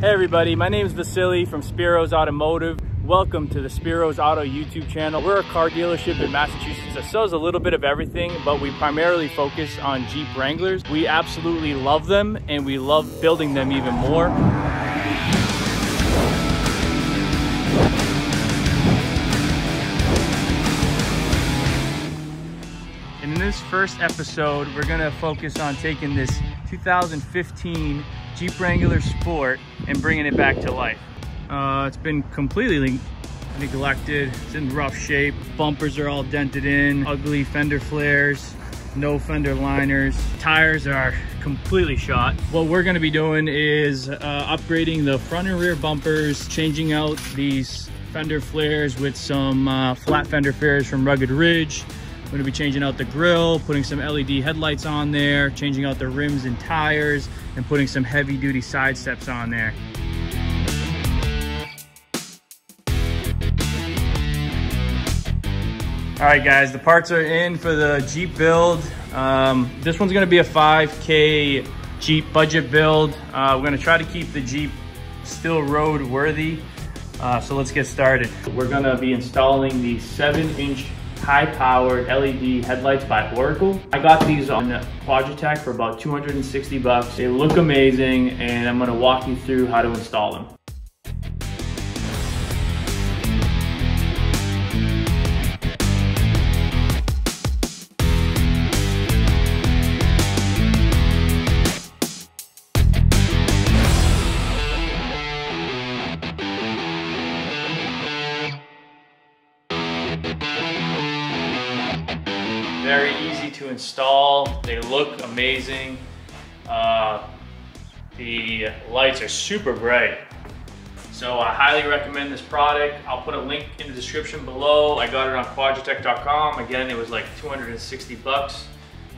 Hey everybody, my name is Vasily from Spiro's Automotive. Welcome to the Spiro's Auto YouTube channel. We're a car dealership in Massachusetts that sells a little bit of everything, but we primarily focus on Jeep Wranglers. We absolutely love them and we love building them even more. In this first episode, we're gonna focus on taking this 2015 Jeep Wrangler Sport and bringing it back to life. It's been completely neglected. It's in rough shape. Bumpers are all dented in, ugly fender flares, no fender liners. Tires are completely shot. What we're gonna be doing is upgrading the front and rear bumpers, changing out these fender flares with some flat fender flares from Rugged Ridge. We're gonna be changing out the grille, putting some LED headlights on there, changing out the rims and tires, and putting some heavy duty side steps on there. All right guys, the parts are in for the Jeep build. This one's gonna be a 5K Jeep budget build. We're gonna try to keep the Jeep still road worthy. So let's get started. We're gonna be installing the 7-inch high-powered LED headlights by Oracle. I got these on Quadratech for about 260 bucks. They look amazing, and I'm gonna walk you through how to install them. Very easy to install. They look amazing. The lights are super bright. So I highly recommend this product. I'll put a link in the description below. I got it on quadratech.com. Again, it was like 260 bucks.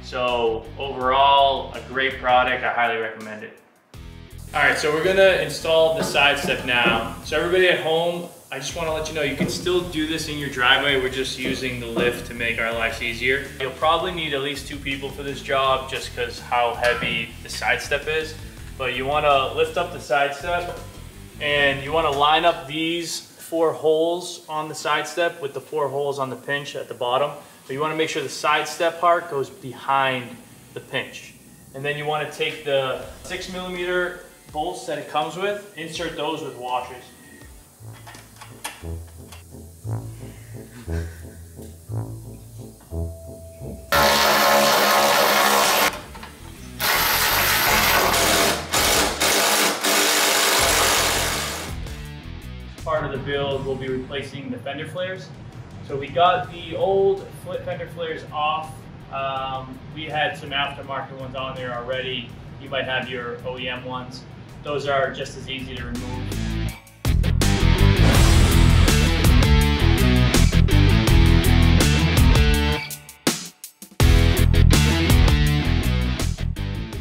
So overall, a great product. I highly recommend it. All right, so we're gonna install the side step now. So everybody at home, I just want to let you know you can still do this in your driveway. We're just using the lift to make our lives easier. You'll probably need at least 2 people for this job just because how heavy the side step is. But you want to lift up the side step and you want to line up these 4 holes on the side step with the 4 holes on the pinch at the bottom. But you want to make sure the side step part goes behind the pinch. And then you want to take the 6mm bolts that it comes with, insert those with washers. Part of the build, we'll be replacing the fender flares. So we got the old fender flares off. We had some aftermarket ones on there already. You might have your OEM ones. Those are just as easy to remove.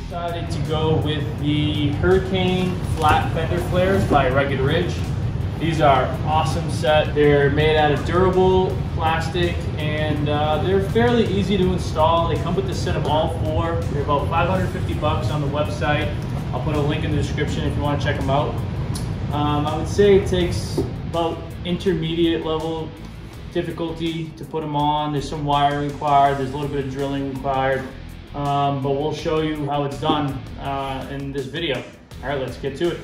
Decided to go with the Hurricane flat fender flares by Rugged Ridge. These are awesome set. They're made out of durable plastic and they're fairly easy to install. They come with the set of all 4. They're about 550 bucks on the website. I'll put a link in the description if you want to check them out. I would say it takes about intermediate level difficulty to put them on. There's some wiring required. There's a little bit of drilling required. But we'll show you how it's done in this video. All right, let's get to it.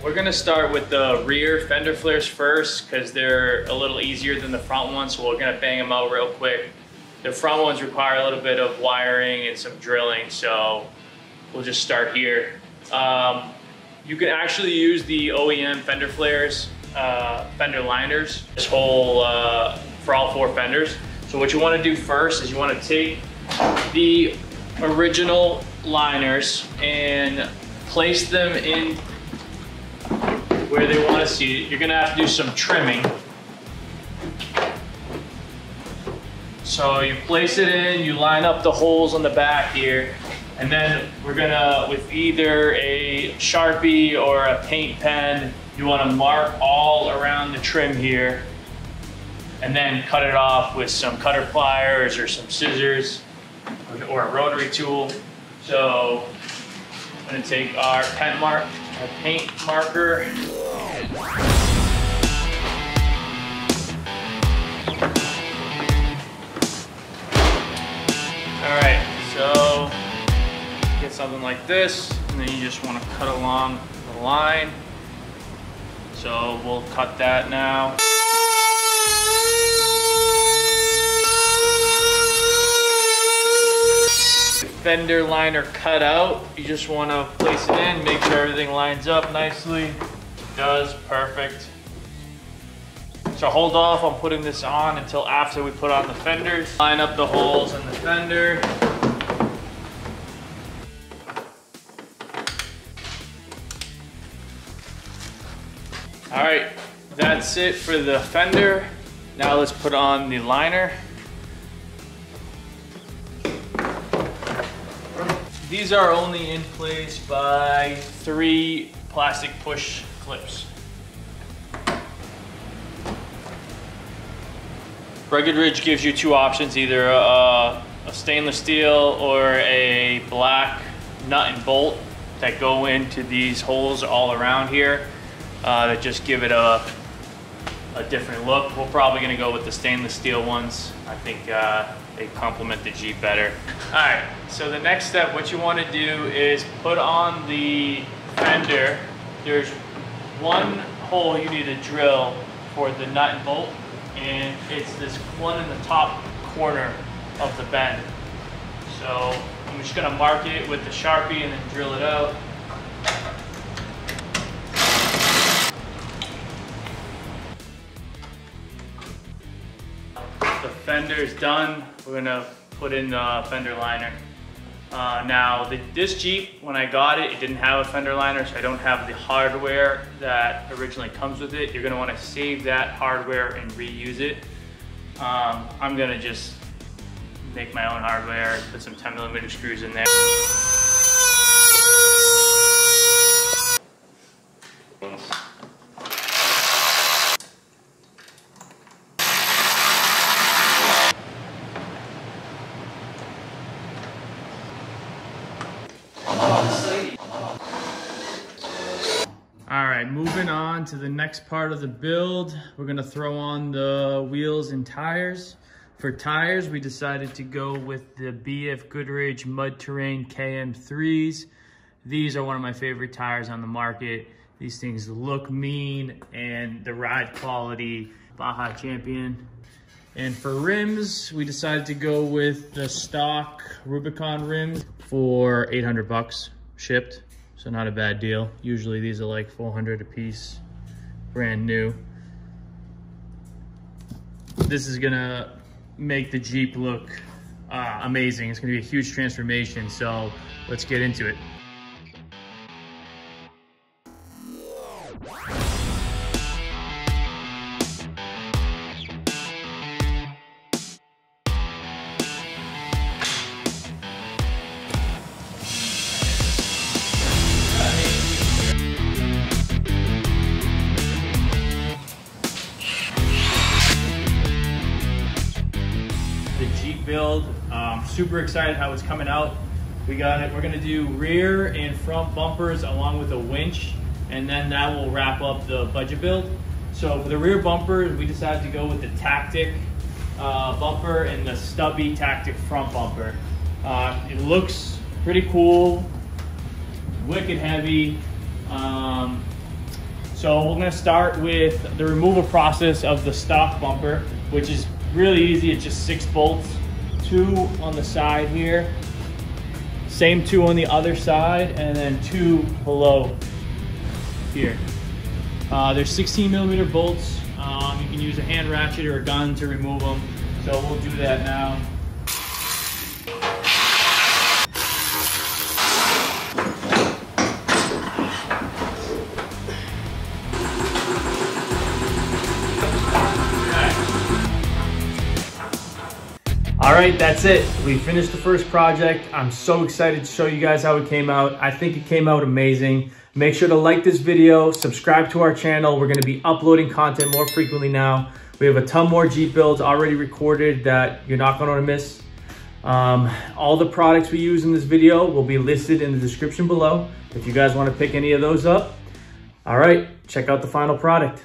We're gonna start with the rear fender flares first because they're a little easier than the front ones, so we're gonna bang them out real quick. The front ones require a little bit of wiring and some drilling, so we'll just start here. You can actually use the OEM fender flares, fender liners, this whole, for all 4 fenders. So what you wanna do first is you wanna take the original liners and place them in where they want to see it. You're gonna have to do some trimming. So you place it in, you line up the holes on the back here, and then we're gonna, with either a Sharpie or a paint pen, you wanna mark all around the trim here, and then cut it off with some cutter pliers or some scissors or a rotary tool. So I'm gonna take our paint marker. All right, so get something like this, and then you just want to cut along the line. So we'll cut that now. Fender liner cut out, you just want to place it in, make sure everything lines up nicely. It does, perfect. So hold off on putting this on until after we put on the fenders. Line up the holes in the fender. All right, that's it for the fender. Now let's put on the liner. These are only in place by 3 plastic push clips. Rugged Ridge gives you 2 options, either a stainless steel or a black nut and bolt that go into these holes all around here that just give it a different look. We're probably gonna go with the stainless steel ones. I think they complement the Jeep better. All right, so the next step, what you wanna do is put on the fender. There's one hole you need to drill for the nut and bolt, and it's this one in the top corner of the bend. So I'm just gonna mark it with the Sharpie and then drill it out. The fender is done. We're gonna put in the fender liner. Now, this Jeep, when I got it, it didn't have a fender liner, so I don't have the hardware that originally comes with it. You're gonna wanna save that hardware and reuse it. I'm gonna just make my own hardware, put some 10mm screws in there. All right, moving on to the next part of the build. We're gonna throw on the wheels and tires. For tires, we decided to go with the BF Goodrich Mud Terrain KM3s. These are one of my favorite tires on the market. These things look mean, and the ride quality, Baja Champion. And for rims, we decided to go with the stock Rubicon rims for 800 bucks shipped. So not a bad deal. Usually these are like 400 a piece, brand new. This is gonna make the Jeep look amazing. It's gonna be a huge transformation, so let's get into it. Build. Super excited how it's coming out. We got it. We're gonna do rear and front bumpers along with a winch, and then that will wrap up the budget build. So for the rear bumper, we decided to go with the Tactic bumper and the stubby Tactic front bumper. It looks pretty cool, wicked heavy. So we're gonna start with the removal process of the stock bumper, which is really easy. It's just 6 bolts. 2 on the side here, same 2 on the other side, and then 2 below here. There's 16mm bolts. You can use a hand ratchet or a gun to remove them. So we'll do that now. All right, that's it. We finished the first project. I'm so excited to show you guys how it came out. I think it came out amazing. Make sure to like this video, subscribe to our channel. We're gonna be uploading content more frequently now. We have a ton more Jeep builds already recorded that you're not gonna miss. All the products we use in this video will be listed in the description below. if you guys want to pick any of those up. All right, check out the final product.